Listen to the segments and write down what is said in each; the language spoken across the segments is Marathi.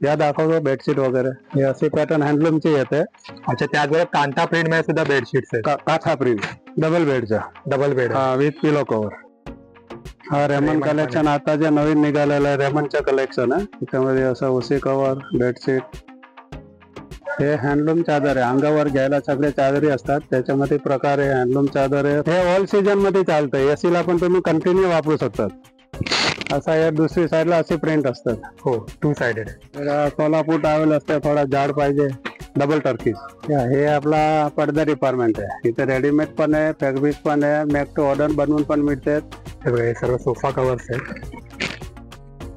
या दाखवतो बेडशीट वगैरे हे असे पॅटर्न हँडलूमचे येते. अच्छा, त्याचबरोबर कांता प्रिंट मध्ये सुद्धा बेडशीट्स आहेत. काथा प्रिंट डबल बेडचा double bed. With pillow cover. हा रेमन कलेक्शन आता जे नवीन निघालेलं आहे रेमनचं कलेक्शन आहे. त्याच्यामध्ये असं उसी कव्हर बेडशीट. हे हँडलूम चादर आहे. अंगावर घ्यायला सगळे चादरी असतात. त्याच्यामध्ये प्रकार आहे हँडलूम चादर आहे. हे ऑल सीजन मध्ये चालतं. एसीला पण तुम्ही कंटिन्यू वापरू शकतात. असा या दुसरी साईडला असे प्रिंट असतात. हो, 2 साइडेड. सोलापूर टावेल असते थोडा जाड पाहिजे. Double Turkey's. हे आपला पडदा डिपार्टमेंट आहे. इथे रेडीमेड पण आहे, फॅब्रिक पण आहे, मेक टू ऑर्डर बनवून पण मिळतात. हे सर्व सोफा कव्हर्स आहेत.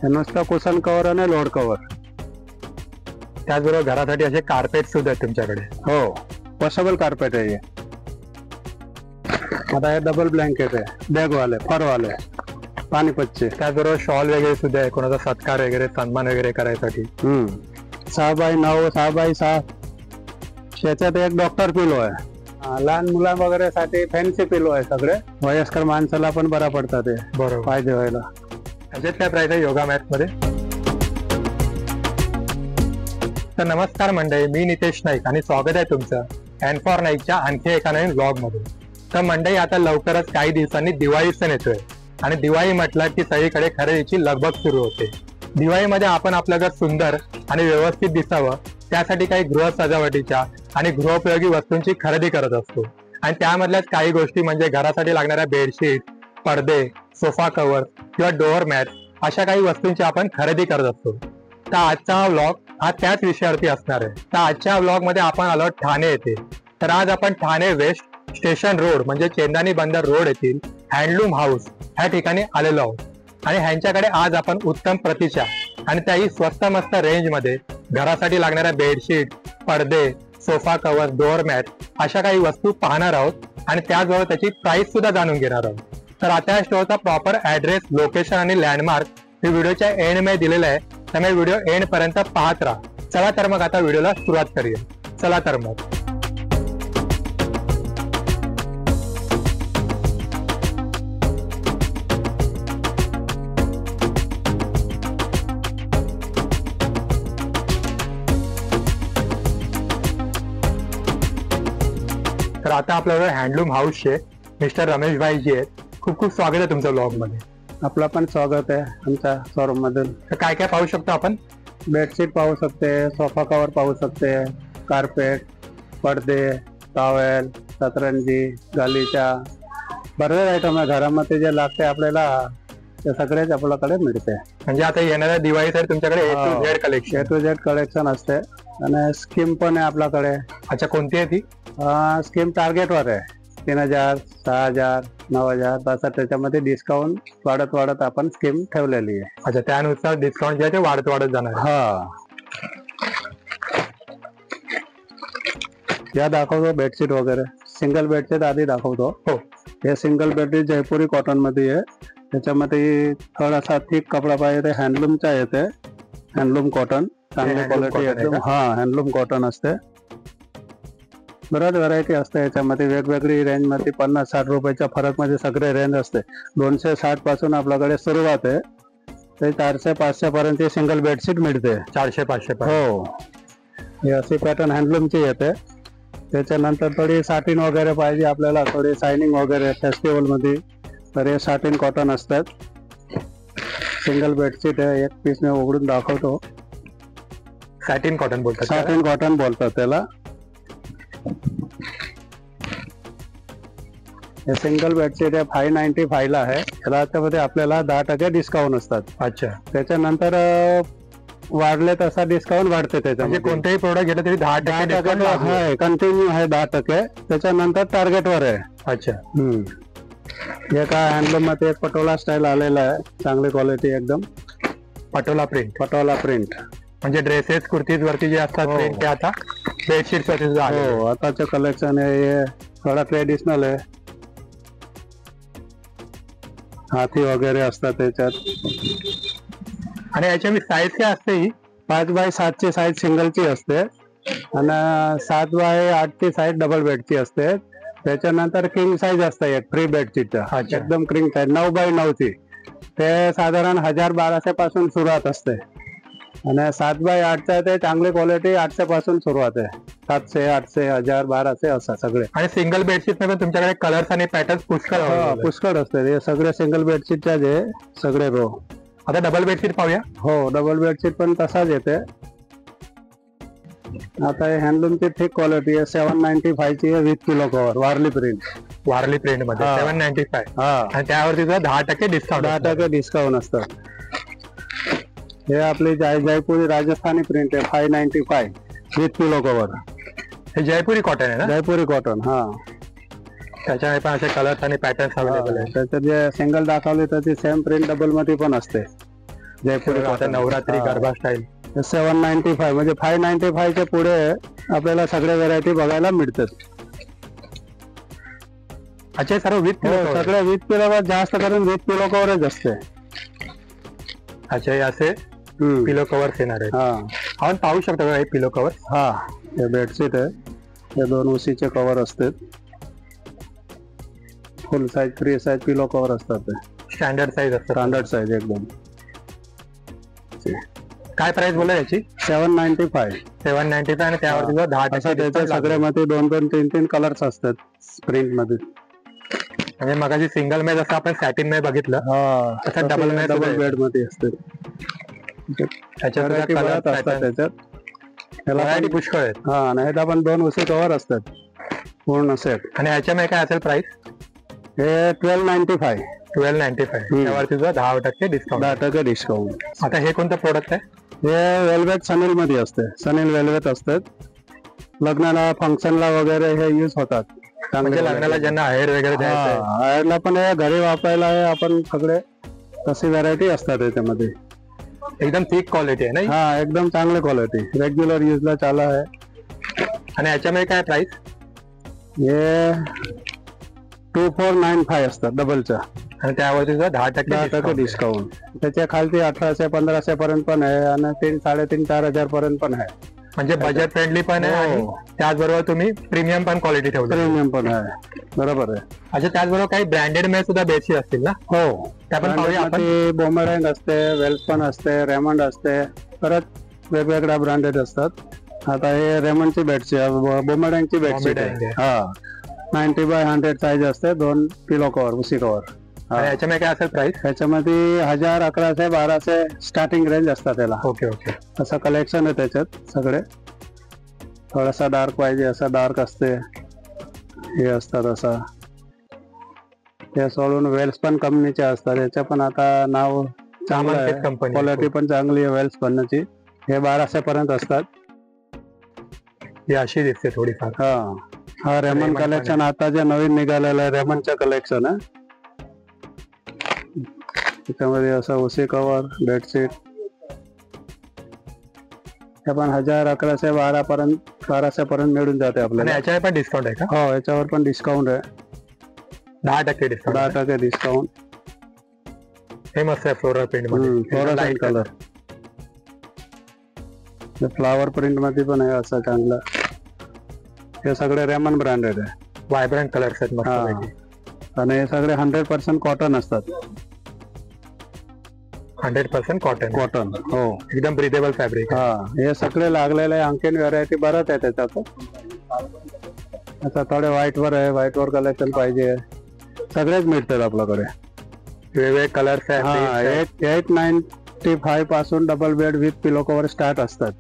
हे नुसतं कुशन कव्हर आणि लोड कव्हर. त्याचबरोबर घरासाठी असे कार्पेट सुद्धा आहेत तुमच्याकडे. हो, वॉशेबल कार्पेट आहे हे. आता हे डबल ब्लँकेट आहे, बॅगवाले, फरवाले, पाणीपतचे. त्याचबरोबर शॉल वगैरे सुद्धा आहे, कोणाचा सत्कार वगैरे सन्मान वगैरे करायसाठी. 6x9 6x7. त्याच्यात एक डॉक्टर पिलो आहे. लहान मुला वगैरे साठी फॅन्सी पिलो आहे. सगळे वयस्कर माणसाला पण बरा पडतात ते. बरोबर, फायदे व्हायला. त्याच्यात काय प्राइस आहे योगा मॅट मध्ये? तर नमस्कार मंडळी, मी नितेश नाईक आणि स्वागत आहे तुमचं एन फॉर नाईकच्या आणखी एका नवीन व्लॉग मध्ये. तर मंडळी, आता लवकरच काही दिवसांनी दिवाळी सण येतोय आणि दिवाळी म्हटलं की सगळीकडे खरेदीची लगबग सुरू होते. दिवाळीमध्ये आपण आपलं घर सुंदर आणि व्यवस्थित दिसावं त्यासाठी काही गृह सजावटीच्या आणि गृहोपयोगी वस्तूंची खरेदी करत असतो. आणि त्यामधल्याच काही गोष्टी म्हणजे घरासाठी लागणाऱ्या बेडशीट, पडदे, सोफा कव्हर किंवा डोअर मॅट अशा काही वस्तूंची आपण खरेदी करत असतो. तर आजचा हा व्लॉग हा त्याच विषयावरती असणार आहे. तर आजच्या व्लॉग मध्ये आपण आलो ठाणे येथे. तर आज आपण ठाणे वेस्ट स्टेशन रोड म्हणजे चेंदानी बंदर रोड येथील हँडलूम हाऊस ह्या ठिकाणी आलेलो आहोत. आणि ह्यांच्याकडे आज आपण उत्तम प्रतीच्या आणि त्याही स्वस्त मस्त रेंज मध्ये घरासाठी लागणाऱ्या बेडशीट, पडदे, सोफा कव्हर, डोअर मॅट अशा काही वस्तू पाहणार आहोत आणि त्याचबरोबर त्याची प्राइस सुद्धा जाणून घेणार आहोत. तर आता या स्टोअरचा प्रॉपर ऍड्रेस, लोकेशन आणि लँडमार्क हे व्हिडिओच्या एंड मध्ये दिलेलं आहे. त्यामुळे व्हिडिओ एंड पर्यंत पाहत राहा. चला तर मग आता व्हिडिओला सुरुवात करूया. चला तर मग. तर आता आपल्याकडे हँडलूम हाऊसचे मिस्टर रमेश भाई जी आहेत. खूप खूप स्वागत आहे तुमचं ब्लॉग मध्ये. आपला पण स्वागत आहे आमच्या शोरूम मधून. तर काय काय पाहू शकतो आपण? बेडशीट पाहू शकते, सोफा कव्हर पाहू शकते, कार्पेट, पडदे, टॉवेल, सतरंजी, गालीच्या बरेच आयटम आहे. घरामध्ये जे लागते आपल्याला ते सगळेच आपल्याकडे मिळते. म्हणजे आता येणाऱ्या दिवाळीसाठी तुमच्याकडे A to Z collection. A to Z collection असते आणि स्कीम पण आहे आपल्याकडे. अच्छा, कोणती आहे ती स्कीम? टार्गेटवर आहे. 3000, 6000, 9000 तसं त्याच्यामध्ये डिस्काउंट वाढत वाढत आपण स्कीम ठेवलेली आहे. अच्छा, त्यानुसार डिस्काउंट जे आहे ते वाढत वाढत जाणार. हा, या दाखवतो बेडशीट वगैरे. सिंगल बेडशीट आधी दाखवतो. हो, हे सिंगल बेडशीट जयपुरी कॉटन मध्ये आहे. त्याच्यामध्ये थोडासा थिक कपडा पाहिजे. हँडलूमचा येते, हँडलूम कॉटन, चांगली क्वालिटी एकदम. हा, हँडलूम कॉटन असते. बऱ्याच व्हरायटी असते याच्यामध्ये. वेगवेगळी रेंज मध्ये 50-60 रुपयाच्या फरक मध्ये सगळे रेंज असते. 260 पासून आपल्याकडे सुरुवात आहे ते 400-500 पर्यंत सिंगल बेडशीट मिळते. 400-500. हो, हे असे पॅटर्न हँडलूमचे येते. त्याच्यानंतर थोडी साटिन वगैरे पाहिजे आपल्याला, थोडी शायनिंग वगैरे फेस्टिवल मध्ये, तर हे साटिन कॉटन असतात. सिंगल बेडशीट आहे. एक पीस मी उघडून दाखवतो. सॅटिन कॉटन बोलतात. साटिन कॉटन बोलतात त्याला. हे सिंगल बेडशीट आहे. 595 ला आहे. त्याच्यामध्ये आपल्याला 10% डिस्काउंट असतात. अच्छा, त्याच्यानंतर वाढले तसा डिस्काउंट वाढते. म्हणजे त्याच्यामध्ये कोणतेही प्रोडक्ट घेतलं तरी 10% आहे. कंटिन्यू आहे 10%. त्याच्यानंतर टार्गेटवर आहे. अच्छा, हे काय हँडलूम मध्ये पटोला स्टाईल आलेला आहे. चांगली क्वालिटी एकदम. पटोला प्रिंट. पटोला प्रिंट म्हणजे ड्रेसेस, कुर्तीज वरती जे असतात प्रिंट ते आता बेडशीट वरती सुद्धा आले. हो, आताचं कलेक्शन आहे. थोडा ट्रेडिशनल आहे. हाती वगैरे असतात त्याच्यात. आणि याची साईज काय असते? ही 5x7 ची साईज सिंगलची असते आणि 7x8 ची साईज डबल बेडची असते. त्याच्यानंतर किंग साईज असते एक फ्री बेडशीटचा. एकदम किंग साईज 9x9 ची. ते साधारण 1000-1200 पासून सुरुवात असते. आणि 7x8चं आहे ते चांगली क्वालिटी 800 पासून सुरुवात आहे. 700, 800, 1000, 1200 असं सगळे. आणि सिंगल बेडशीट मध्ये तुमच्याकडे कलर्स आणि पॅटर्न पुष्कळ available आहेत. पुष्कळ असते हे सगळे सिंगल बेडशीटच्या जे सगळे रो. आता डबल बेडशीट पाहूया. हो डबल बेडशीट पण तसाच येते. आता हे हँडलूमची थिक क्वालिटी आहे. 795 ची आहे with pillow cover Warli print. Warli print मध्ये हा. 795 हा आणि त्यावरती सुद्धा 10% डिस्काउंट. 10% डिस्काउंट असतात. हे आपली जयपुरी राजस्थानी प्रिंट आहे 595 विथ पिलो कव्हर. हे जयपुरी कॉटन आहे ना. जयपुरी कॉटन. हा त्याच्यामध्ये पण असे कलर्स आणि पॅटर्न्स अवेलेबल आहेत. त्याच्यात जे सिंगल दाखवली तर ती सेम प्रिंट डबल मध्ये पण असते. जयपुरी आता कॉटन नवरात्री गरबा स्टाईल. 795 म्हणजे 595 च्या पुढे आपल्याला सगळ्या व्हरायटी बघायला मिळतात. अच्छा हे सर्व विथ सगळे विथ पिलो कव्हर जास्त करून विथ पिलो कव्हरच असते. अच्छा हे असे पिलो कव्हर्स येणार आहेत. हा आपण पाहू शकतो का हे पिलो कव्हर. हा हे बेडशीट आहे. हे 2 उशीचे कव्हर असतात. फुल साईज फ्री साईज पिलो कव्हर असतात. ते स्टँडर्ड साईज असतात. स्टँडर्ड साईज एकदम. काय प्राइस बोला याची. 795. 795 आणि त्यावरती सुद्धा 10% त्याच्या discount लागेल. सगळ्यामध्ये 2-2, 3-3 कलर्स असतात प्रिंट मध्ये. म्हणजे मगाशी सिंगल मध्ये जसं आपण सॅटिन मध्ये बघितलं तसं डबल बेड मध्ये असते. त्याच्यात Variety कलर बऱ्याच असतात त्याच्यात. ह्याला व्हरायटी पण- पुष्कळ आहेत. हा नाही तर आपण 2 उशी कव्हर असतात पूर्ण सेट. आणि ह्याच्यामध्ये काय असेल प्राइस. हे 1295. 1295 त्यावरती सुद्धा 10% डिस्काउंट. 10% डिस्काउंट. आता हे कोणतं प्रोडक्ट आहे. हे वेल्वेट सनील मध्ये असते. सनील वेल्वेट असतात. लग्नाला फंक्शनला वगैरे हे यूज होतात. म्हणजे लग्नाला ज्यांना हेअर वगैरे द्यायचं आहे. हायरला पण हे घरी वापरायला हे आपण सगळे तशी व्हरायटी असतात त्याच्यामध्ये. एकदम थिक क्वालिटी आहे ना. हा एकदम चांगली क्वालिटी रेग्युलर युजला चालू आहे. आणि ह्याच्यामध्ये काय प्राइस. हे 2495 असतात डबलच्या. आणि त्यावरती सुद्धा 10% 10% डिस्काउंट. त्याच्या खालती 1800-1500 पर्यंत पण आहे आणि 3,500-4,000 पर्यंत पण आहे. म्हणजे बजेट फ्रेंडली पण आहे आणि त्याचबरोबर तुम्ही प्रीमियम पण क्वालिटी ठेवली. प्रीमियम पण आहे. बरोबर आहे. अच्छा त्याचबरोबर काही ब्रँडेड मध्ये सुद्धा बेडशीट असतील ना. हो त्या पण पाहूया आपण. बोमरँग असते, वेल्स पण असते, रेमंड असते. परत वेगवेगळ्या ब्रँडेड असतात. आता हे रेमंडची बेडशीट बोमरँगची बेडशीट आहे. हा 90x100 साईज असते. 2 पिलो कव्हर उशी कव्हर. आणि याच्यामध्ये काय असेल प्राइस. त्याच्यामध्ये 1000, 1100, 1200 स्टार्टिंग रेंज असतात त्याला. Okay okay. असं कलेक्शन आहे त्याच्यात सगळे. थोडासा डार्क पाहिजे असा डार्क असते. हे असतात असा. हे सोडून वेल्स पण कंपनीचे असतात. याच्या पण आता नाव चांगलं आहे. कंपनी क्वालिटी पण चांगली आहे वेल्स कंपनीची. हे 1200 पर्यंत असतात. ही अशी दिसते थोडीफार. हा रेमंड कलेक्शन आता जे नवीन निघालेलं आहे रेमंडचं कलेक्शन आहे. त्याच्यामध्ये असं उशी कव्हर बेडशीट हे पण 1000, 1100, 1200 पर्यंत मिळून जाते आणि आपल्याला. याच्यावर पण डिस्काउंट आहे का. हो याच्यावर पण डिस्काउंट आहे. 10% डिस्काउंट. 10% डिस्काउंट. हे मस्त आहे फ्लोरल प्रिंट मध्ये. Fluorescent colour. फ्लावर प्रिंट मध्ये पण आहे असं चांगलं. हे सगळे रेमंड ब्रँडेड आहे. व्हायब्रंट कलर्स आहेत मस्त. आणि हे सगळे 100% कॉटन असतात. 100% कॉटन. कॉटन हो एकदम ब्रिदेबल फॅब्रिक. हा हे सगळे लागलेले आहे. आणखीन व्हरायटी बरंच आहे त्याच्यात. आता थोडे व्हाईट वर आहे. व्हाईट वर कलेक्शन पाहिजे सगळेच मिळतात आपल्याकडे. वेगवेगळे कलर्स हा आहेत. 895 पासून double bed with pillow cover start असतात.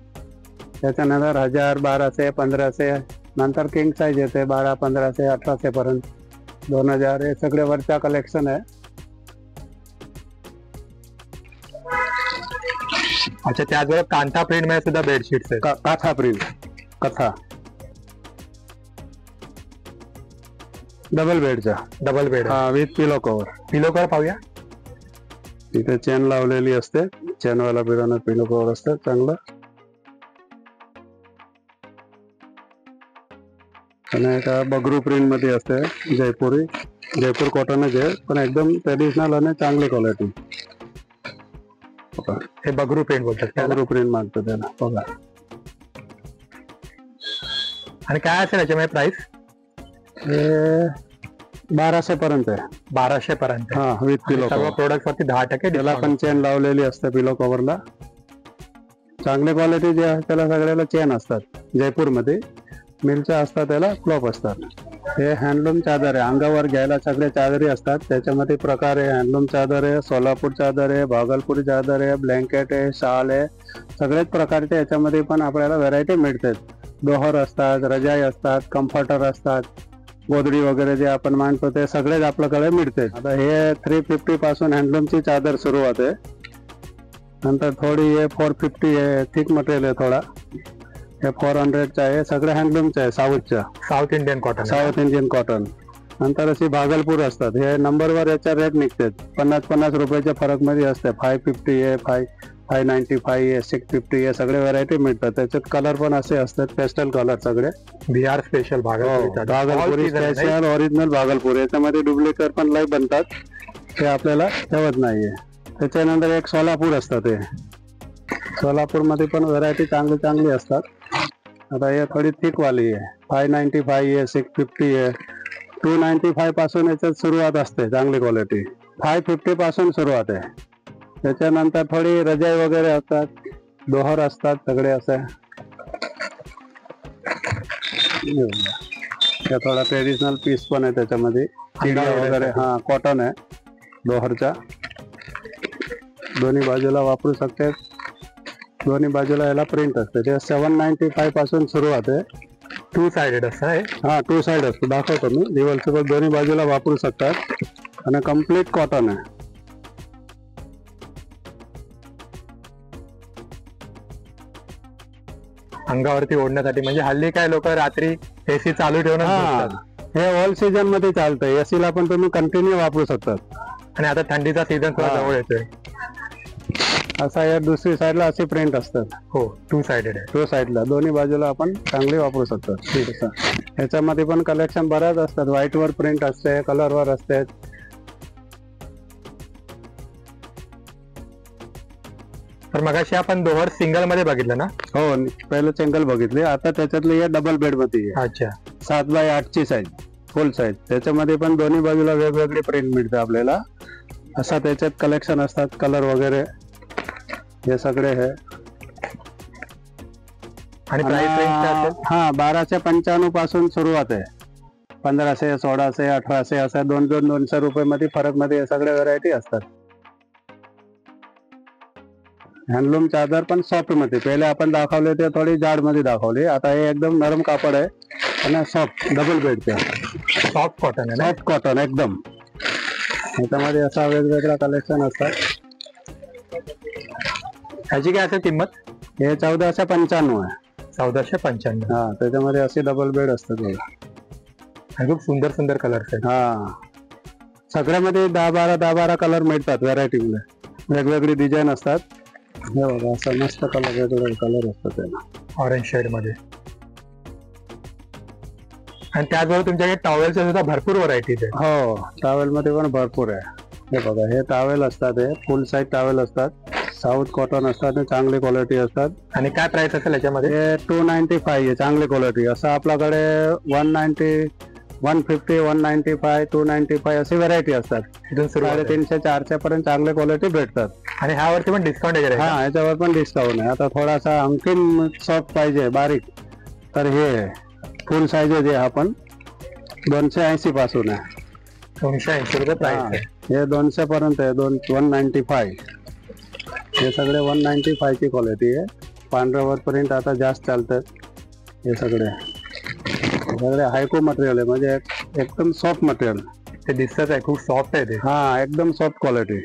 त्याच्यानंतर 1000, 1200, 1500 नंतर किंग साईज येते 1200, 1500, 1800 पर्यंत 2000 हे सगळे वरच्या कलेक्शन आहे. अच्छा त्याचबरोबर कांथा प्रिंट मध्ये सुद्धा बेडशीट्स आहेत. काथा प्रिंट कथा डबल बेडचा. डबल बेड हा with pillow cover. Pillow cover पाहूया. तिथे चेन लावलेली असते. चेनवाला पिराना पिलो कव्हर असतं चांगलं. आणि एका बगरू प्रिंट मध्ये असते. जयपूर कॉटनच आहे पण एकदम ट्रेडिशनल आणि चांगली क्वालिटी. हे बगरू प्रिंट बोलतात. बगरू प्रिंट मागतं त्याला बघा. आणि काय असेल याच्यामध्ये प्राइस. हे 1200 पर्यंत आहे. 1200 पर्यंत. हा विथ पिलो सर्व कव्हर. प्रोडक्ट वरती 10% त्याला पण चेन लावलेली असते पिलो कव्हरला. चांगली क्वालिटी जे आहे त्याला सगळ्याला चेन असतात. जयपूरमध्ये मिलच्या असतात, त्याला क्लॉप असतात. हे हँडलूम चादर आहे, अंगावर घ्यायला सगळे चादरी असतात. त्याच्यामध्ये प्रकार आहे, हँडलूम चादर आहे, सोलापूर चादर आहे, भागलपुरी चादर आहे, ब्लँकेट आहे, शाल आहे. सगळेच प्रकारचे याच्यामध्ये पण आपल्याला व्हरायटी मिळतात. दोहर असतात, रजाई असतात, कम्फर्टर असतात, गोदडी वगैरे जे आपण मांडतो ते सगळेच आपल्याकडे मिळते. आता हे 350 पासून हँडलूमची चादर सुरुवात आहे. नंतर थोडी हे 450 आहे, थिक मटेरियल आहे थोडा. हे 400चा आहे, सगळे हँडलूमचे आहे, south Indian cotton. South Indian cotton. नंतर अशी भागलपूर असतात. हे नंबरवर याचा रेट निघतात. 50-50 रुपयाच्या फरक मध्ये असते. 550 आहे, 595 आहे, 650 आहे, सगळे व्हरायटी मिळतात. त्याच्यात कलर पण असे असतात, पेस्टल कलर सगळे. बिहार स्पेशल भागलपुरी स्पेशल ओरिजिनल भागलपूर. याच्यामध्ये डुप्लिकेट पण लय बनतात, ते आपल्याला ठेवत नाहीये. त्याच्यानंतर एक सोलापूर असतात. हे सोलापूर मध्ये पण व्हरायटी चांगली चांगली असतात. आता हे थोडी थिक वाली आहे, 595 आहे, 650 आहे, 295 पासून याच्यात सुरुवात असते. चांगली क्वालिटी 550 पासून सुरुवात आहे. त्याच्यानंतर थोडी रजाई वगैरे असतात, दोहर असतात, सगळे असे. हे थोडा ट्रेडिशनल पीस पण आहे त्याच्यामध्ये, चिडिया वगैरे. हा, कॉटन आहे दोहरचा. दोन्ही बाजूला वापरू शकते, दोन्ही बाजूला याला प्रिंट असते. ते 795 पासून सुरुवात आहे. 2 साइडेड असतं. हा, 2 साइड असतो, दाखवतो मी. दिवाल सोबत दोन्ही बाजूला वापरू शकतात आणि कम्प्लीट कॉटन आहे. अंगावरती ओढण्यासाठी, म्हणजे हल्ली काय लोक रात्री एसी चालू ठेवून हे ऑल सीझन मध्ये चालतंय. एसी ला पण तुम्ही कंटिन्यू वापरू शकतात. आणि आता थंडीचा सीझन थोडा जवळ येतोय. असा या दुसरी साईडला असे प्रिंट असतात. हो, 2 साइडेड आहे. 2 साईडला दोन्ही बाजूला आपण चांगली वापरू शकतो. ह्याच्यामध्ये पण कलेक्शन बऱ्याच असतात. व्हाईट वर प्रिंट असते, कलर वर असते. तर मगाशी आपण दोहर सिंगल मध्ये बघितलं ना? हो, पहिलं सिंगल बघितले. आता त्याच्यातले हे डबल बेड मध्ये आहे. अच्छा. 7x8 ची साईज, फुल साईज. त्याच्यामध्ये पण दोन्ही बाजूला वेगवेगळे प्रिंट मिळते आपल्याला. असा त्याच्यात कलेक्शन असतात, कलर वगैरे हे सगळे आहे. आणि प्राइस रेंज हा 1295 पासून सुरुवात आहे. 1500, 1600, 1800 असा 200 रुपये मध्ये फरक मध्ये सगळे व्हरायटी असतात. हँडलूम चादर पण सॉफ्ट मध्ये, पहिले आपण दाखवले ते थोडी जाड मध्ये दाखवली. आता हे एकदम नरम कापड आहे आणि सॉफ्ट डबल बेडचे. सॉफ्ट कॉटन आहे. सॉफ्ट कॉटन एकदम. याच्यामध्ये असा वेगवेगळा कलेक्शन असतात. ह्याची काय असेल किंमत? हे 1495 आहे. 1495. हा, त्याच्यामध्ये असे डबल बेड असतात. आणि खूप सुंदर सुंदर कलर्स आहेत. हा, सगळ्यामध्ये 10-12 कलर मिळतात व्हरायटी मध्ये. वेगवेगळी डिझाईन असतात. हे बघा, असा मस्त कलर, वेगवेगळे कलर असतात त्याला. ऑरेंज शेड मध्ये. आणि त्याचबरोबर तुमच्याकडे टॉवेलच्या सुद्धा भरपूर व्हरायटीज आहेत. हो, टॉवेल मध्ये पण भरपूर आहे. हे बघा, हे टॉवेल असतात, हे फुल साईज टॉवेल असतात. साऊथ कॉटन असतात, चांगली क्वालिटी असतात. आणि काय प्राइस असेल याच्यामध्ये? हे 295 आहे, चांगली क्वालिटी. असं आपल्याकडे 190, 150, 195, 295 अशी व्हरायटी असतात. 350, 400 पर्यंत चांगली क्वालिटी भेटतात. आणि ह्यावरती पण डिस्काउंट वगैरे? हा, याच्यावर पण डिस्काउंट आहे. आता थोडासा आणखीन सॉफ्ट पाहिजे, बारीक, तर हे फुल साईज आहे. हा पण 280 पासून आहे. 280 रुपये प्राइस आहे. हे 200 पर्यंत आहे. 195. हे सगळे 195 ची क्वालिटी आहे. पांढऱ्यावर प्रिंट आता जास्त चालतात. हे सगळे हायको मटेरियल आहे, म्हणजे एकदम सॉफ्ट मटेरियल. ते दिसत आहे, खूप सॉफ्ट आहे ते. हा, एकदम सॉफ्ट क्वालिटी.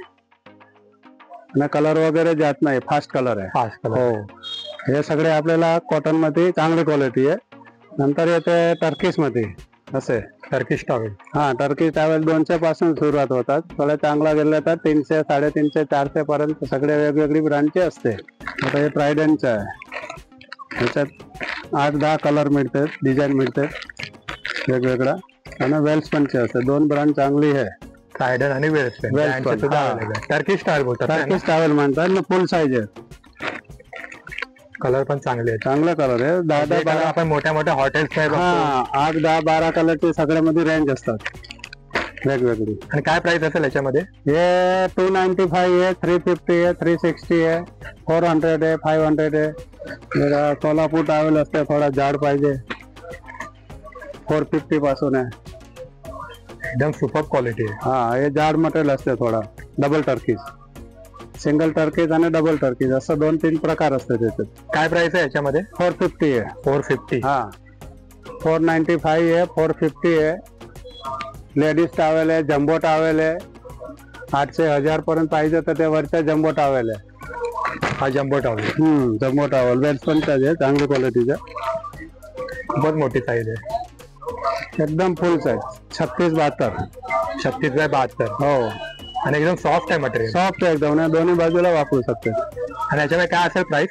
आणि कलर वगैरे जात नाही, फास्ट कलर आहे. Fast colour. हो, हे सगळे आपल्याला कॉटन मध्ये चांगली क्वालिटी आहे. नंतर येते टर्किश मध्ये असे टर्किश टॉवेल. हा, टर्किश टॉवेल 200 पासून सुरुवात होतात. थोडा चांगला गेला तर 300, 350, 400 पर्यंत सगळे वेगवेगळी ब्रँडचे असते. आता हे प्रायडनचं आहे. त्याच्यात 8-10 कलर मिळतात, डिझाईन मिळतात वेगवेगळा. आणि वेल्सपनचे असते. 2 ब्रँड चांगली आहे, ट्रायडन आणि वेल्सपन. टर्किश टॉवेल बोलतात. टर्किश टॉवेल म्हणतात ना, फुल साईज आहे. कलर पण चांगले आहेत. चांगला कलर आहे. 10-12 आपण मोठ्या मोठ्या हॉटेल्स. हा, 8-10-12 कलरचे सगळ्यामध्ये रेंज असतात. वेगवेगळी. आणि काय प्राइस असेल याच्यामध्ये? हे 295 आहे, 350 आहे, 360 आहे, 400 आहे, 500 आहे. जरा सोलापूर टावेल असते, थोडा जाड पाहिजे, 450 पासून आहे. एकदम सुपर क्वालिटी आहे. हा, हे जाड मटेरियल असते थोडा. डबल टर्कीज, सिंगल टर्कीज आणि डबल टर्कीज असं 2-3 प्रकार असते त्याच्यात. काय प्राइस आहे याच्यामध्ये? 450 आहे. 450. हा, 495 आहे, 450 आहे. लेडीज टावेल आहे, जम्बो टावेल आहे. 800-1000 पर्यंत पाहिजे तर ते वरच्या जम्बो टावेल आहे. हा जम्बो टॉवेल. जम्बो टावेल वेल्सपनचा आहे, चांगली क्वालिटीचा. खूपच मोठी साईज आहे. एकदम फुल साईज, 36-72. 36x72. हो, आणि एकदम सॉफ्ट आहे मटेरियल. सॉफ्ट आहे एकदम, दोन्ही बाजूला वापरू शकते. आणि याच्यामध्ये काय असेल प्राइस?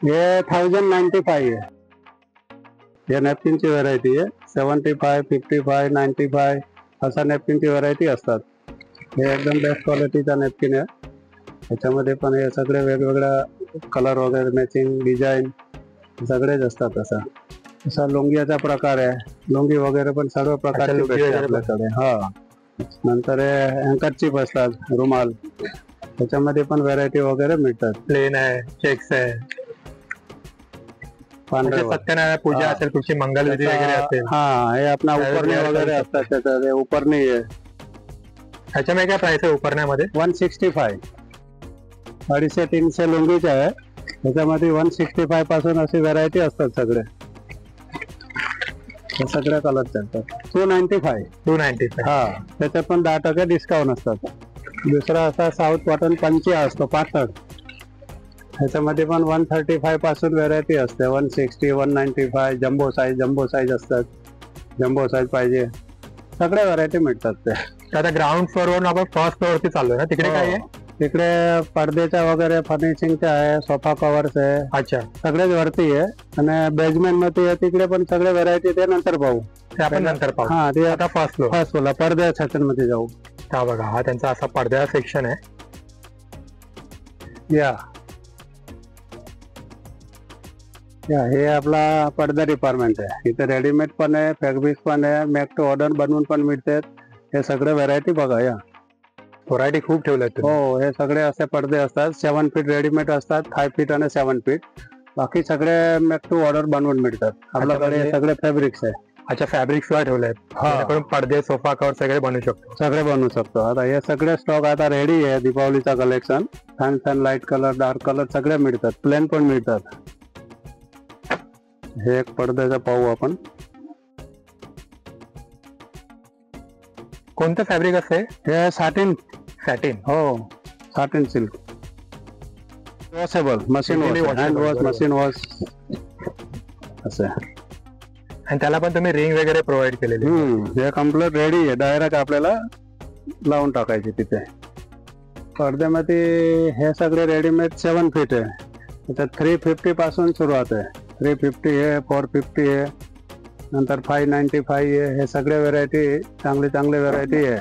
हे 1095 आहे. हे नॅपकिनची व्हरायटी आहे. 75, 55, 95 असा नॅपकिनची व्हरायटी असतात. हे एकदम बेस्ट क्वालिटीचा नॅपकिन आहे. त्याच्यामध्ये पण हे सगळे वेगवेगळ्या कलर वगैरे, मॅचिंग डिझाईन सगळेच असतात. असा लुंगीचा प्रकार आहे. लुंगी वगैरे पण सर्व प्रकारचे भेटते आपल्याकडे. हा, नंतर हँकरचीफ असतात, रुमाल. त्याच्यामध्ये पण व्हरायटी वगैरे मिळतात. प्लेन आहे, चेक्स आहे, सत्यनारायण पूजा असेल, तुमची मंगलविधी वगैरे असेल. हा, हे आपला उपरणी वगैरे असतात. त्याच्यात उपरणी आहे. ह्याच्यामध्ये काय प्राइस आहे उपरण्यामध्ये? 165. 250-300 लुंगीचे आहे. त्याच्यामध्ये 165 पासून अशी व्हरायटी असतात सगळे. सगळ्या कलर चालतात. 295. 295. हा, त्याच्यात पण 10% डिस्काउंट असतात. दुसरा असा साऊथ कॉटन पंची असतो, पातळ. ह्याच्यामध्ये पण 135 पासून व्हरायटी असते. 160, 195. जम्बो साईज असतात. जम्बो साईज पाहिजे, सगळ्या व्हरायटी मिळतात ते. आता ग्राउंड फ्लोर वरून आपण फर्स्ट फ्लोर वरती चाललोय ना, तिकडे काय आहे? तिकडे पडद्याच्या वगैरे फर्निशिंगच्या आहे, सोफा कव्हर्स आहे. अच्छा, सगळेच वरती आहे. आणि बेसमेंट मध्ये आहे, तिकडे पण सगळे व्हरायटी ते नंतर पाहू. ते आपण नंतर पाहू. हा, ते आता फर्स्ट फ्लोर. फर्स्ट फ्लोर पडद्या सेक्शन मध्ये जाऊ. हा बघा, हा त्यांचा असा पडद्या सेक्शन आहे. या, हे आपला पडदा डिपार्टमेंट आहे. इथे रेडीमेड पण आहे, फॅब्रिक पण आहे, मेक टू ऑर्डर बनवून पण मिळतात. हे सगळे व्हरायटी बघा. या व्हरायटी खूप ठेवल्यात. हो, हे सगळे असे पडदे असतात. 7 फीट रेडीमेड असतात, 5 फीट आणि 7 फीट. बाकी सगळे मेक टू ऑर्डर बनवून मिळतात आपल्याकडे. सगळे फॅब्रिक्स आहे. अच्छा, फॅब्रिक्स ला ठेवले आहेत. पडदे, सोफा कव्हर सगळे बनवू शकतो. आता हे सगळे स्टॉक आता रेडी आहे. दीपावलीचा कलेक्शन. छान लाईट कलर, डार्क कलर सगळे मिळतात. प्लेन पण मिळतात. हे एक पडद्याचा पाहू आपण. कोणतं फॅब्रिक असते? हे सॅटिन. हो, satin silk. Washable, machine wash, hand wash, machine wash असं. आणि त्याला पण तुम्ही रिंग वगैरे प्रोव्हाइड केलेली? हे कम्प्लीट रेडी आहे. डायरेक्ट आपल्याला लावून टाकायची तिथे. पडद्यामध्ये हे सगळे रेडीमेड 7 फीट आहे. त्याच्यात 350 पासून सुरुवात आहे. 350 आहे, 450 आहे, नंतर 595 आहे. हे सगळे व्हरायटी चांगली व्हरायटी आहे.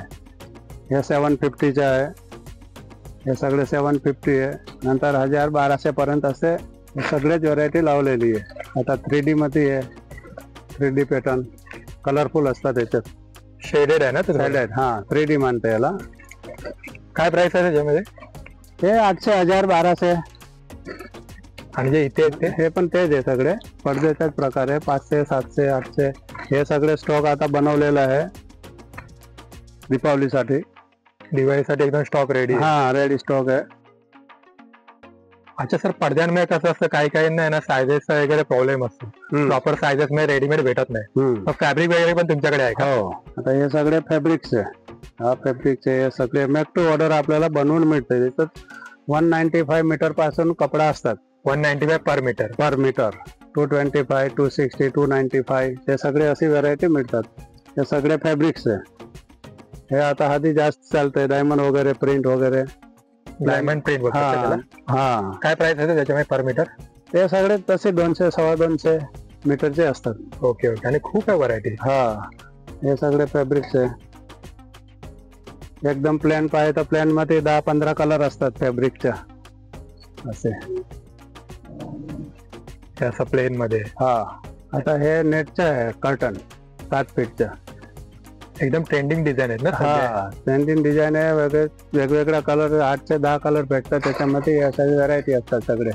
हे 750 आहे. हे सगळे 750 आहे. नंतर 1000-1200 पर्यंत असते. सगळेच व्हरायटी लावलेली आहे. आता 3D मध्ये आहे. 3D पॅटर्न कलरफुल असतात. त्याच्यात शेडेड आहे ना? शेडेड. हा, 3D म्हणते याला. काय प्राइस आहे त्याच्यामध्ये? हे 800, 1000, 1200. आणि जे इथे हे पण तेच आहे. सगळे पडद्याचाच प्रकार आहे. 500, 700, 800. हे सगळे स्टॉक आता बनवलेला आहे दीपावलीसाठी. दिवाळीसाठी एकदम स्टॉक रेडी. हा, रेडी स्टॉक आहे. अच्छा सर, पडद्यांमध्ये कसं असतं, काही ना सायझेस वगैरे प्रॉब्लेम असतो. प्रॉपर सायझेस मध्ये रेडीमेड भेटत नाही. फॅब्रिक वगैरे पण तुमच्याकडे आहे का? हो, आता हे सगळे फॅब्रिक्स आहे. हा, फॅब्रिक्स आहे. सगळे मेक टू ऑर्डर आपल्याला बनवून मिळते. त्याच्यात 195 मीटर पासून कपडा असतात. 195 पर मीटर. 225, 260, 295 हे सगळे अशी व्हरायटी मिळतात. हे सगळे फॅब्रिक्स आहे. हे आता आधी जास्त चालतंय. डायमंड वगैरे, प्रिंट वगैरे. Diamond print. हा, काय प्राइस आहे त्याच्यामध्ये पर मीटर? ते सगळे तसे 200, 250 मीटरचे असतात. ओके. आणि खूप आहे व्हरायटी. हा, हे सगळे फॅब्रिक्स आहे. एकदम प्लॅन पाहिजे तर प्लॅन मध्ये 10-15 कलर असतात फॅब्रिकच्या असे. असं प्लेन मध्ये. हा, आता हे नेटचं आहे कर्टन 7 फीटचं. एकदम ट्रेंडिंग डिझाईन आहेत ना सध्या? हा ट्रेंडिंग डिझाईन आहे. वेगवेगळ्या कलर 8 ते 10 कलर भेटतात त्याच्यामध्ये. अशा व्हरायटी असतात सगळे.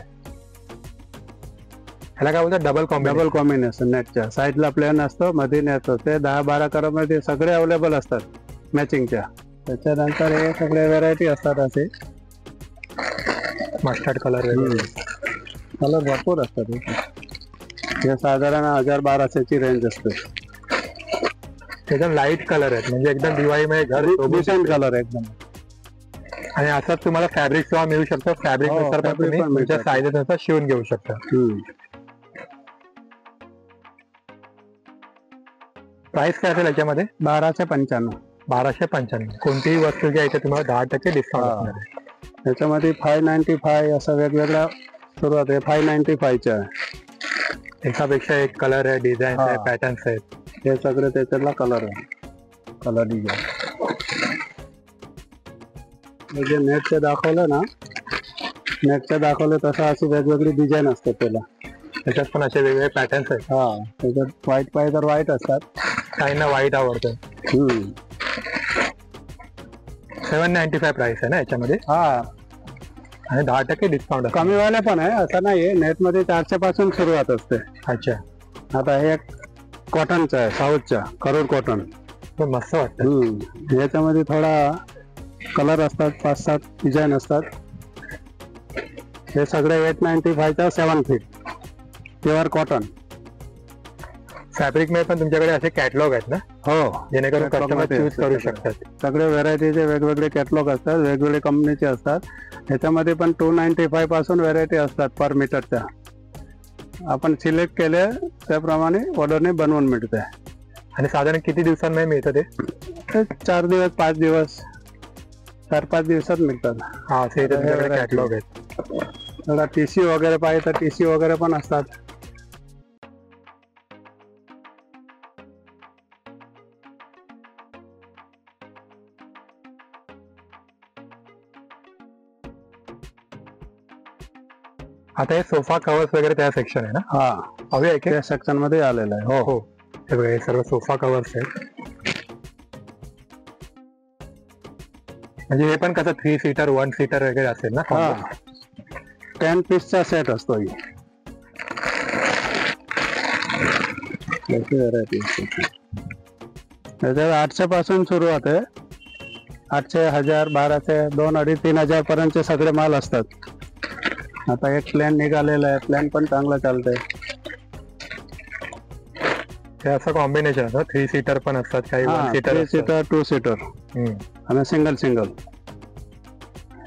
ह्याला काय बोलतात डबल डबल कॉम्बिनेशन नेटच्या साईडला प्लेन असतो, मध्ये नेट असते. 10-12 कलर मध्ये सगळे अवेलेबल असतात मॅचिंगच्या. त्याच्यानंतर हे सगळे व्हरायटी असतात असे. मस्टर्ड कलर कलर भरपूर असतात. हे साधारण 1000-1200 ची रेंज असते. एकदम लाईट कलर आहेत, म्हणजे एकदम दिवाळीमध्ये घर डिसेंट कलर एकदम. आणि असंच तुम्हाला फॅब्रिक सुद्धा मिळू शकतं. फॅब्रिक हो, नुसार पण fabric तुम्ही पण तुमच्या मिळतं. साईजनुसार शिवून घेऊ शकता. प्राइस काय असेल याच्यामध्ये? 1295. 1295. कोणतीही वस्तू घ्यायची तुम्हाला 10% डिस्काउंट हा. असणार आहे. त्याच्यामध्ये 595 असं वेगवेगळ्या सुरुवात आहे. 595च्या एकापेक्षा एक कलर आहे, डिझाईन आहे, हा. पॅटर्न्स आहेत. हे सगळे त्याच्यातला कलर आहे. कलर डिझाईन जे नेटचे दाखवलं ना, नेटचे दाखवलं तसं अशी वेगवेगळी डिझाईन असते त्याला. त्याच्यात पण असे वेगवेगळे पॅटर्न्स आहेत. हा त्याच्यात व्हाईट पाहिजे तर व्हाईट असतात. काहींना व्हाईट आवडतं. 795 प्राइस आहे ना याच्यामध्ये, हा आणि 10% डिस्काउंट आहे. कमी वाले पण आहे, असं नाही. नेटमध्ये 400 पासून सुरुवात असते. अच्छा, आता हे कॉटनचं आहे, साऊथच्या करोड कॉटन. पण मस्त वाटतं. याच्यामध्ये थोडा कलर असतात, 5-7 डिझाईन असतात. हे सगळे 895चा 7 फीट प्युअर कॉटन. फॅब्रिक मध्ये पण तुमच्याकडे असे कॅटलॉग आहेत ना, हो, जेणेकरून Catalog कस्टमर मध्ये चूज असतात करू सगळे. शकतात. सगळे व्हेरायटीचे वेगवेगळे कॅटलॉग असतात, वेगवेगळे कंपनीचे असतात. ह्याच्यामध्ये पण 295 पासून व्हेरायटी असतात पर मीटरच्या. आपण सिलेक्ट केले त्याप्रमाणे ऑर्डरने बनवून मिळते. आणि साधारण किती दिवसांमध्ये मिळतं ते? 4 दिवस 5 दिवस 4-5 दिवसात मिळतात. हा, असे इथे तुमच्याकडे variety. कॅटलॉग आहेत. थोडा टीसी वगैरे पाहिजे तर टीसी वगैरे पण असतात. आता हे सोफा कव्हर्स वगैरे त्या सेक्शन आहे ना, हा हवे आहे की? त्या सेक्शन मध्ये आलेलं आहे. हो हो, हे सर्व सोफा कव्हर्स आहेत. म्हणजे हे पण कसं 3 सीटर 1 सीटर वगैरे असेल ना? हा 10 पीसचा सेट असतो. ही व्हरायटी त्याच्यात 800 पासून सुरुवात आहे. 800, 1000, 1200, 2,500-3,000 पर्यंतचे सगळे माल असतात. आता एक प्लॅन निघालेला आहे, प्लॅन पण चांगला चालतंय. हे असं कॉम्बिनेशन असतं, 3 सीटर पण असतात, काही 1 सीटर 3 सीटर 2 सीटर आणि सिंगल.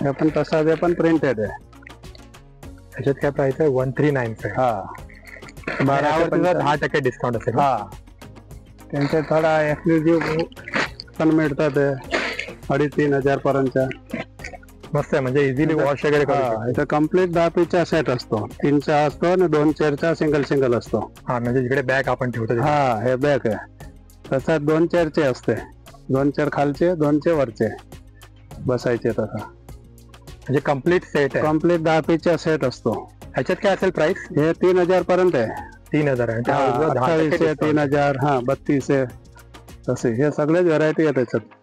हे पण तसं, हे पण प्रिंटेड आहे. त्याच्यात काय प्राइस आहे? 1395. हा 10% डिस्काउंट असेल. हा त्यांचे थोडा एक्सक्लुझिव्ह पण मिळतात 2,500-3,000 पर्यंतच्या. मस्त आहे, म्हणजे इझिली वॉश वगैरे करू शकतो. इथं कम्प्लीट 10 पीसचा सेट असतो. 3चा असतो आणि 2 चेअरचा सिंगल असतो. हा, म्हणजे जिकडे बॅग आपण ठेवतो तिथे. हा हे बॅग आहे. तसा 2 चेअरचे असते. 2 चेअर खालचे, 2 चे वरचे बसायचे. तसा म्हणजे कम्प्लीट सेट आहे. कम्प्लीट 10 पीसचा सेट असतो. ह्याच्यात काय असेल प्राइस? हे 3,000 पर्यंत आहे. 3,000 आहे. 2800, 3,000, 3200 तसे हे सगळेच व्हरायटी आहे त्याच्यात.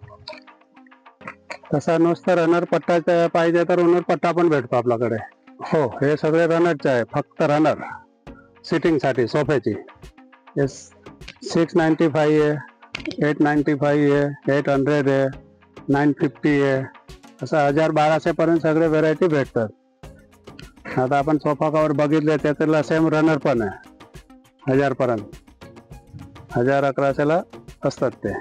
तसा नुसतं रनर पट्टा पाहिजे तर रनर पट्टा पण भेटतो आपल्याकडे. हो, हे सगळे रनरचे आहे. फक्त रनर सिटिंग साठी सोफ्याची. हे 695 आहे, 895 आहे, 800 आहे, 950 आहे. असं 1000-1200 पर्यंत सगळे व्हरायटी भेटतात. आता आपण सोफा कवर बघितले त्याच्याला सेम रनर पण आहे 1000 पर्यंत. 1000-1100ला असतात ते.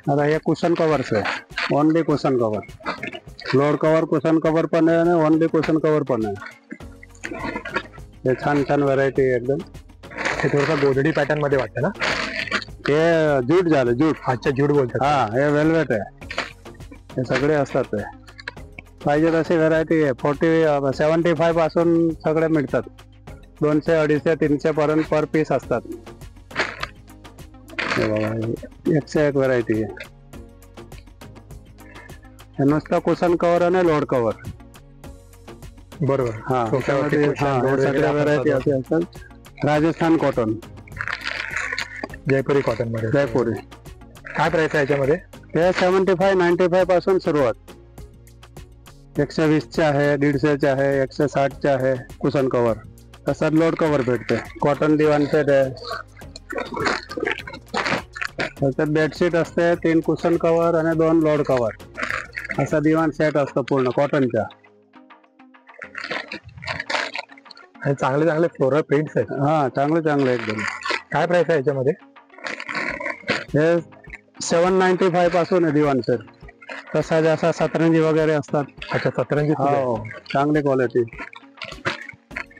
आता हे कुशन कवर्स आहे. Only cushion cover, load cover, cushion cover पण आहे आणि ओनली कुशन कवर पण आहे. हे छान व्हरायटी आहे एकदम. हे थोडंसं गोधडी पॅटर्न मध्ये वाटतं ना? हे जूट झालं, जूट. अच्छा, जूट बोलतात. हा हे वेल्वेट आहे. हे सगळे असतात. ते पाहिजे तशी व्हरायटी आहे. 75 पासून सगळे मिळतात. 200, 250, 300 पर्यंत पर पीस असतात. हे बघा, 101 व्हरायटी आहे. हे नुसतं कुशन कवर आणि लोड कवर. बरोबर. हा सोफ्यावरती त्यामध्ये cushion, हे load वगैरे सगळ्या आपण व्हरायटी बघतो. असे असतात. राजस्थान कॉटन, जयपुरी कॉटन मध्ये. जयपुरी. काय प्राइस आहे याच्यामध्ये? हे 75 95 पासून सुरुवात. 120 चे आहे, 150 चे आहे, 160 चे आहे कुशन कव्हर. तसंच लोड कव्हर भेटते. कॉटन दिवाण सेट आहे. त्याच्यात बेडशीट असते, 3 कुशन कव्हर आणि 2 लोड कव्हर असा दिवाण सेट असतो पूर्ण कॉटनचा. आणि चांगले चांगले फ्लोरल प्रिंट्स आहेत. हा चांगले एकदम. काय प्राइस आहे याच्यामध्ये? हे 795 पासून आहे दिवाण सेट. तसा जसा सतरंजी वगैरे असतात. अच्छा, सतरंजी सुद्धा आहे. हो चांगली क्वालिटी.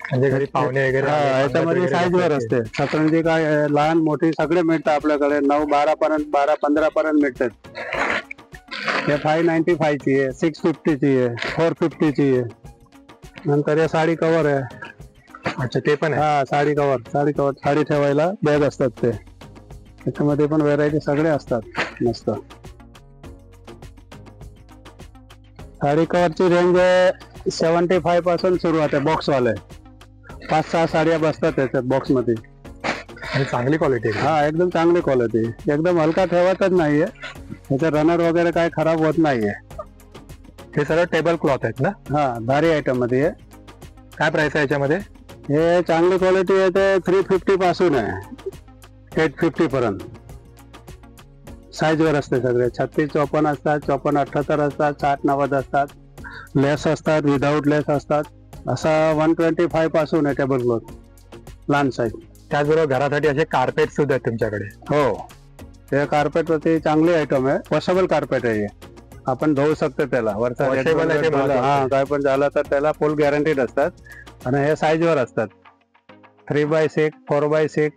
म्हणजे घरी पाहुणे वगैरे आले, याच्यामध्ये वगैरे साईज वर बसवायचे. असते. सतरंजी काय लहान मोठी सगळे मिळतात आपल्याकडे. 9 12 पर्यंत 12 15 पर्यंत मिळतात. हे 595 ची आहे, 650 ची आहे, 450 ची आहे. नंतर हे साडी कव्हर आहे. अच्छा, ते पण आहे. हा साडी कव्हर साडी ठेवायला बॅग असतात ते. त्याच्यामध्ये पण व्हेरायटी सगळे असतात मस्त. साडी कव्हरची रेंज 75 पासून सुरुवात आहे. बॉक्स वाले 5-6 साड्या बसतात त्याच्यात बॉक्स मध्ये. आणि चांगली क्वालिटी आहे. हा एकदम चांगली क्वालिटी. एकदम हलका ठेवतच नाहीये. त्याचे रनर वगैरे काय खराब होत नाहीये. हे सर्व टेबल क्लॉथ आहेत ना? हा भारी आयटम मध्ये आहे. काय प्राइस आहे याच्यामध्ये? हे चांगली क्वालिटी आहे ते 350 पासून आहे 850 पर्यंत. साईज वर असते सगळे. 36 54 असतात, 54 78 असतात, 60 90 असतात. लेस असतात, विदाऊट लेस असतात. असा 125 पासून आहे टेबल क्लॉथ लहान साईज. त्याचबरोबर घरासाठी असे कार्पेट सुद्धा आहेत तुमच्याकडे? हो हे कार्पेट वरती चांगली आयटम आहे. वॉशेबल कार्पेट आहे हे. आपण धुवू शकतो त्याला. वरचा Washable आहे ते महत्त्वाचं. हा काय पण झालं तर त्याला फुल गॅरंटीड असतात. आणि हे साईज वर असतात. 3x6 4x6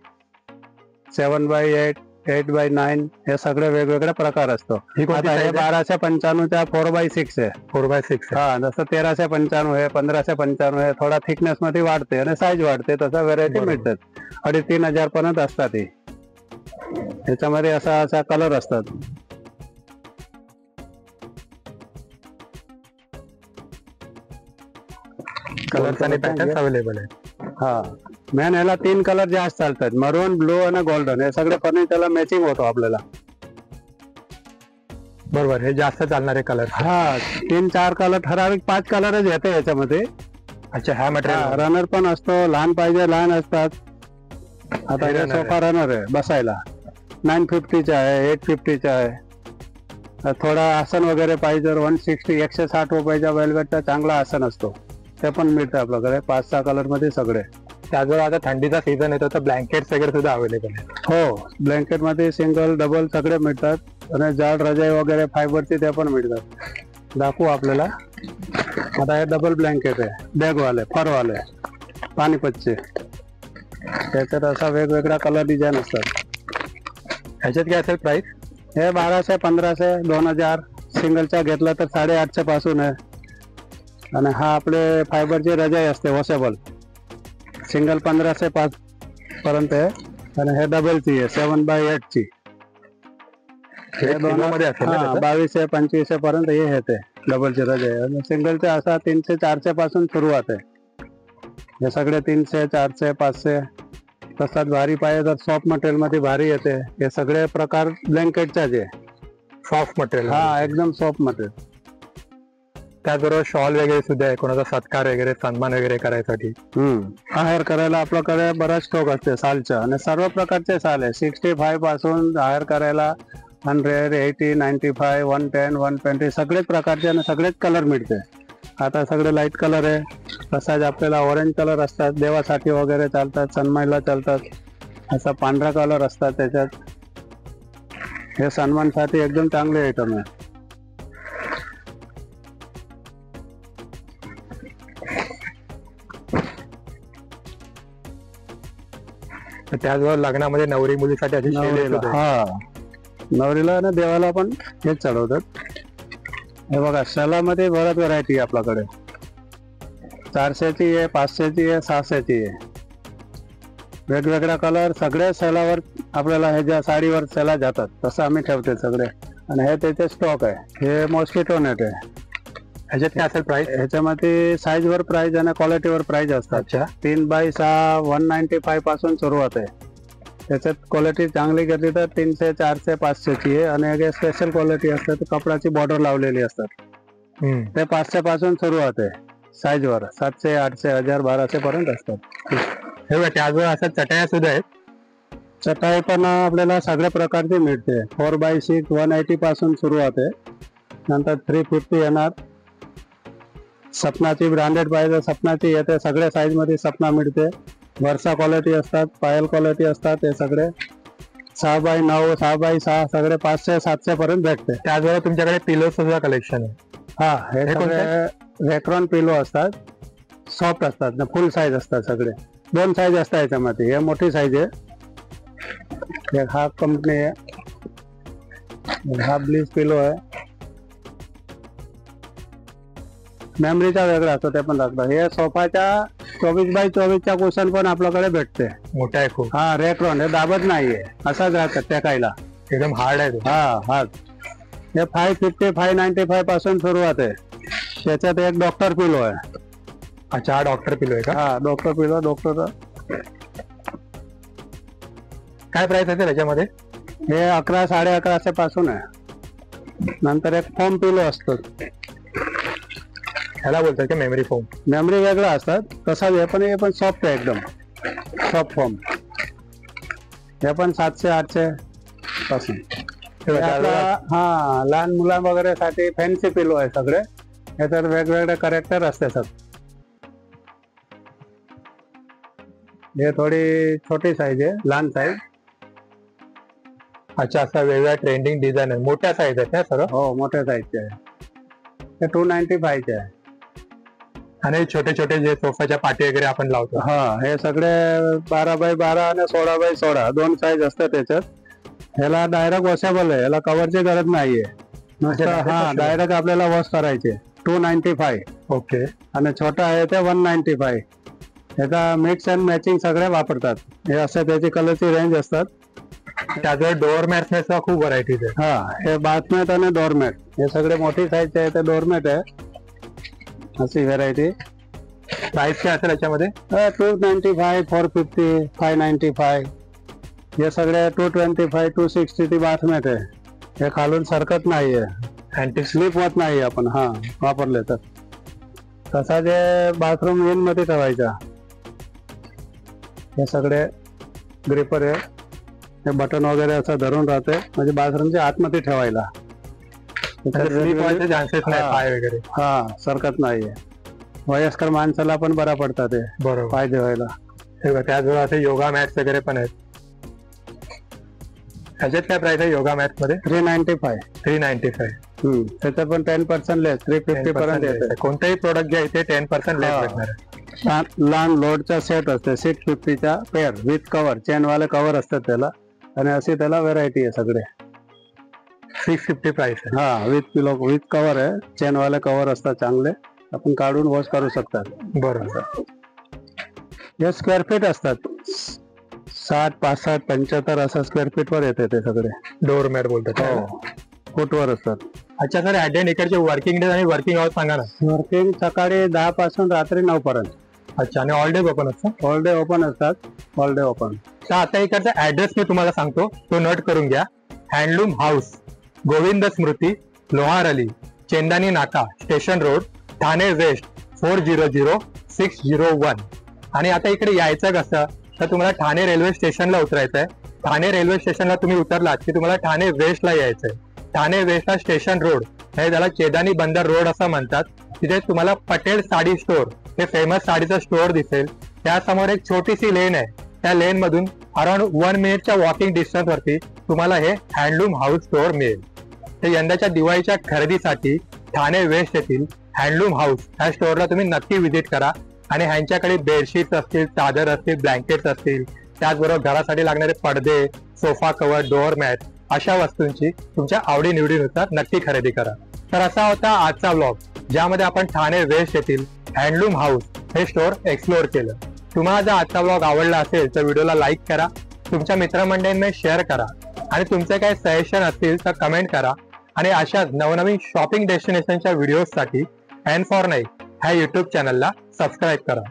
7x8 8x9 हे सगळे वेगवेगळे प्रकार असतो. आता हे 1295 च्या 4x6 आहे. 4x6 हा जसं 1395 आहे, 1595 आहे. थोडा थिकनेस मध्ये वाढते आणि साईज वाढते. तसं व्हेरायटी बरोबर. मिळतात. 2,500 हजार पर्यंत असतात ही. त्याच्यामध्ये असा कलर असतात. कलर्स आणि पॅटर्न अवेलेबल आहेत. हा मॅन याला 3 कलर जास्त चालतात. मरून, ब्लू आणि गोल्डन. हे सगळे फर्निचरला मॅचिंग होतो आपल्याला. बरोबर, हे जास्त चालणारे कलर. हा 3-4 कलर ठराविक 5 कलरच येते याच्यामध्ये. अच्छा, ह्या मटेरियल रनर पण असतो. लहान पाहिजे लहान असतात. आता हे हे runner सोफा रनर आहे बसायला. 950 चा आहे, 850 चा आहे. थोडा आसन वगैरे पाहिजे 160 160 रुपयाच्या वेलवेटचा चांगला आसन असतो. ते पण मिळतं आपल्याकडे 5-6 कलर मध्ये सगळे. त्याचबरोबर आता थंडीचा सीझन येतो तर ब्लँकेट्स वगैरे सुद्धा अवेलेबल आहेत. हो ब्लँकेट मध्ये सिंगल डबल सगळे मिळतात. आणि जाड रजाई वगैरे फायबरचे ते पण मिळतात. दाखवू आपल्याला. आता हे डबल ब्लँकेट आहे. बॅगवाले फरवाले पानिपतचे. त्याच्यात असा वेगवेगळा कलर डिझाईन असतात. ह्याच्यात काय असेल प्राइस? हे 1200 1500 2000. सिंगलचा घेतला तर 850 पासून आहे. आणि हा आपले फायबरची रजाई असते वॉशेबल. सिंगल 1500 पर्यंत आहे. आणि हे डबलची आहे 7x8 ची. हे किलोमध्ये असेल ना त्याचं? 2200 2500 पर्यंत हे येते डबलची रजाई. आणि सिंगलचे असा 300 400 पासून सुरुवात आहे. हे सगळे 300 400 500. तसाच भारी पाहिजे तर सॉफ्ट मटेरियल मध्ये भारी येते. हे सगळे प्रकार ब्लँकेटचाच आहे. Soft material. हा एकदम सॉफ्ट मटेरियल. त्याचबरोबर शॉल वगैरे सुद्धा आहे, कोणाचा सत्कार वगैरे सन्मान वगैरे करायसाठी. हायर करायला आपल्याकडे बराच स्टॉक असते सालचा. आणि सर्व प्रकारचे साल आहे. 65 पासून हायर करायला 100 80 95 110 120 सगळेच प्रकारचे आणि सगळेच कलर मिळते. आता सगळे लाईट कलर आहे. तसाच आपल्याला ऑरेंज कलर असतात. देवासाठी वगैरे चालतात, सन्मानला चालतात. असा पांढरा कलर असतात त्याच्यात. हे सन्मानसाठी एकदम चांगले आयटम आहे. त्याचबरोबर लग्नामध्ये नवरी मुलीसाठी अशी शेड नवरीला सुद्धा आहे. नवरीला आणि देवाला पण हेच चढवतात. हे बघा शलामध्ये बऱ्याच व्हरायटी आहे आपल्याकडे. 400 ची आहे, 500 ची आहे, 600 ची आहे. वेगवेगळ्या कलर सगळ्या सेलावर आपल्याला ह्याच्या साडीवर सेला जातात. तसं आम्ही ठेवते सगळे. आणि हे त्याचे स्टॉक आहे. हे मॉस्किटो नेट आहे. ह्याच्यात काय असेल प्राइस? ह्याच्यामध्ये साईज वर प्राइस आणि क्वालिटीवर प्राइस असतात. अच्छा, 3x6 195 पासून सुरुवात आहे. त्याच्यात क्वालिटी चांगली घेतली तर 300, 400, 500ची आहे आणि स्पेशल क्वालिटी असते तर कपडाची बॉर्डर लावलेली असतात. ते 500 पासून सुरुवात आहे साईजवर. 700, 800, 1000, 1200 पर्यंत असतात. हे बघा त्याचबरोबर असं चटया सुद्धा आहेत. चटाई पण आपल्याला सगळ्या प्रकारची मिळते. 4x6 180 पासून सुरुवात आहे. नंतर 350 येणार. सपनाची ब्रँडेड पाहिजे सपनाची येते. सगळ्या साईज मध्ये सपना मिळते. वर्षा क्वालिटी असतात, पायल क्वालिटी असतात. हे सगळे 6x9, 6x6 सगळे 500, 700 पर्यंत भेटते. त्याचबरोबर तुमच्याकडे पिलो सुद्धा कलेक्शन आहे. हा, हे सगळे रेक्रॉन पिलो असतात. सॉफ्ट असतात ना, फुल साईज असतात सगळे. 2 साईज असतात याच्यामध्ये. हे मोठी साईज आहे. हा कंपनी आहे. हा ब्लीच पिलो आहे. मेमरीचा वेगळा असतो ते पण लागतं. हे सोफाच्या 24x24च्या कुशन पण आपल्याकडे भेटते. मोठा आहे खूप. हा, रेक्रॉन. हे दाबत नाहीये, असाच राहतात त्या कायला. एकदम हार्ड आहे. हा हार्ड. हे 550, 595 पासून सुरुवात आहे. त्याच्यात एक डॉक्टर पिलो आहे. अच्छा, हा डॉक्टर पिलो आहे का? हा, डॉक्टर पिलो. डॉक्टर काय प्राइस आहे त्याच्यामध्ये? हे 1100, 1150 पासून आहे. नंतर एक फोम पिलो असतो. ह्याला बोलतात का मेमरी फोम? मेमरी वेगळा असतात तसाच. हे पण सॉफ्ट आहे एकदम. Soft foam. हे पण 700, 800 पासून. हा, लहान मुला वगैरे साठी फॅन्सी पिलो आहे सगळे. याच्यात वेगवेगळे करेक्टर असते सर. हे थोडी छोटी साईज आहे, लहान साईज. अच्छा, असा वेगळा ट्रेंडिंग डिझाईन आहे. मोठ्या साईज आहे त्या सर? हो, मोठ्या साईजचे आहे. हे 295 चे आहे. आणि छोटे छोटे जे सोफाच्या पाठी वगैरे आपण लावतो. हा, हे सगळे 12x12 आणि 16x16 2 साईज असतात त्याच्यात. ह्याला डायरेक्ट वॉशेबल आहे. याला कव्हरची गरज नाहीये. हा, डायरेक्ट आपल्याला वॉश करायचे. 295. ओके. आणि छोटा आहे ते 195. ह्याचा मिक्स अँड मॅचिंग सगळे वापरतात. हे असं त्याची कलरची रेंज असतात. त्याजवळ डोअरमॅट सुद्धा खूप व्हरायटीज आहे. हा, हे बाथमॅट आणि डोअरमॅट हे सगळे मोठी साईजचे आहे. ते डोअरमॅट आहे. अशी व्हरायटी. प्राइस काय असेल याच्यामध्ये? 295, 450, 595. हे सगळे 225, 260 ती बाथमॅट आहे. हे खालून सरकत नाहीये. अँटी स्लिप होत नाही आपण हा वापरले तर. तसा जे बाथरूम इन मध्ये ठेवायचा. हे सगळे ग्रिपर आहे. हे बटन वगैरे असं धरून राहते म्हणजे बाथरूमच्या आतमध्ये ठेवायला. चान्सेस नाही पाय वगैरे. हा, सरकत नाहीये. वयस्कर माणसाला पण बरा पडतात ते. बरोबर. पाय धुवायला. त्याजवळ असे योगा मॅट्स वगैरे पण आहेत. ह्याच्यात काय प्राइस आहे योगा मॅट मध्ये? 395. 395. त्याचं पण 10% लेस. 350 पर्यंत येते. कोणताही प्रोडक्ट घ्या इथे 10% लेस भेटणार आहे. लहान लोडचा सेट असते 650चा पेअर विथ कव्हर. चेन वाले कव्हर असतात त्याला. आणि अशी त्याला व्हरायटी आहे सगळे. 650 प्राइस आहे. हा, विथ पिलो विथ कव्हर आहे. चेन वाले कव्हर असतात चांगले. आपण काढून वॉश करू शकतात. बरोबर. हे स्क्वेअर फीट असतात. 60, 65, 75 असं स्क्वेअर फीट वर येते ते सगळे. डोअरमॅट बोलतात. हो, फूटवर असतात. अच्छा सर, ऍट इकडचे वर्किंग डे आणि वर्किंग आवर्स सांगा ना. वर्किंग सकाळी 10 पासून रात्री 9 पर्यंत. अच्छा, आणि ऑल डे ओपन असतात? ऑल डे ओपन असतात. All day open. तर आता इकडचा ऍड्रेस मी तुम्हाला सांगतो, तो नोट करून घ्या. हँडलूम हाऊस, गोविंद स्मृती, लोहार अली, चेंदानी नाका, स्टेशन रोड, ठाणे वेस्ट 400601. आणि आता इकडे यायचं कसं तर तुम्हाला ठाणे रेल्वे स्टेशनला उतरायचंय. ठाणे रेल्वे स्टेशनला तुम्ही उतरलात की तुम्हाला ठाणे वेस्टला यायचंय. ठाणे वेस्टला स्टेशन रोड हे त्याला चेदानी बंदर रोड असं म्हणतात. तिथे तुम्हाला पटेल साडी स्टोअर हे फेमस साडीचं स्टोअर दिसेल. त्यासमोर एक छोटीशी लेन आहे. त्या लेन मधून अराउंड 1 मिनिटच्या वॉकिंग डिस्टन्स वरती तुम्हाला हे हँडलूम हाऊस स्टोअर मिळेल. तर यंदाच्या दिवाळीच्या खरेदीसाठी ठाणे वेस्ट येथील हँडलूम हाऊस ह्या स्टोअरला तुम्ही नक्की व्हिजिट करा. आणि ह्यांच्याकडे बेडशीट्स असतील, चादर असतील, ब्लँकेट्स असतील, त्याचबरोबर घरासाठी लागणारे पडदे, सोफा कव्हर, डोअर मॅट अशा वस्तूंची तुमच्या आवडीनिवडीनुसार नक्की खरेदी करा. तर असा होता आजचा व्लॉग, ज्यामध्ये आपण ठाणे वेस्ट येथील हँडलूम हाऊस हे स्टोअर एक्सप्लोअर केलं. तुम्हाला जर आजचा व्लॉग आवडला असेल तर व्हिडिओला लाईक करा, तुमच्या मित्रमंडळींना शेअर करा आणि तुमचे काही सजेशन असतील तर कमेंट करा. आणि अशाच नवनवीन शॉपिंग डेस्टिनेशनच्या व्हिडिओसाठी N4 Nike ह्या युट्यूब चॅनलला सबस्क्राईब करा.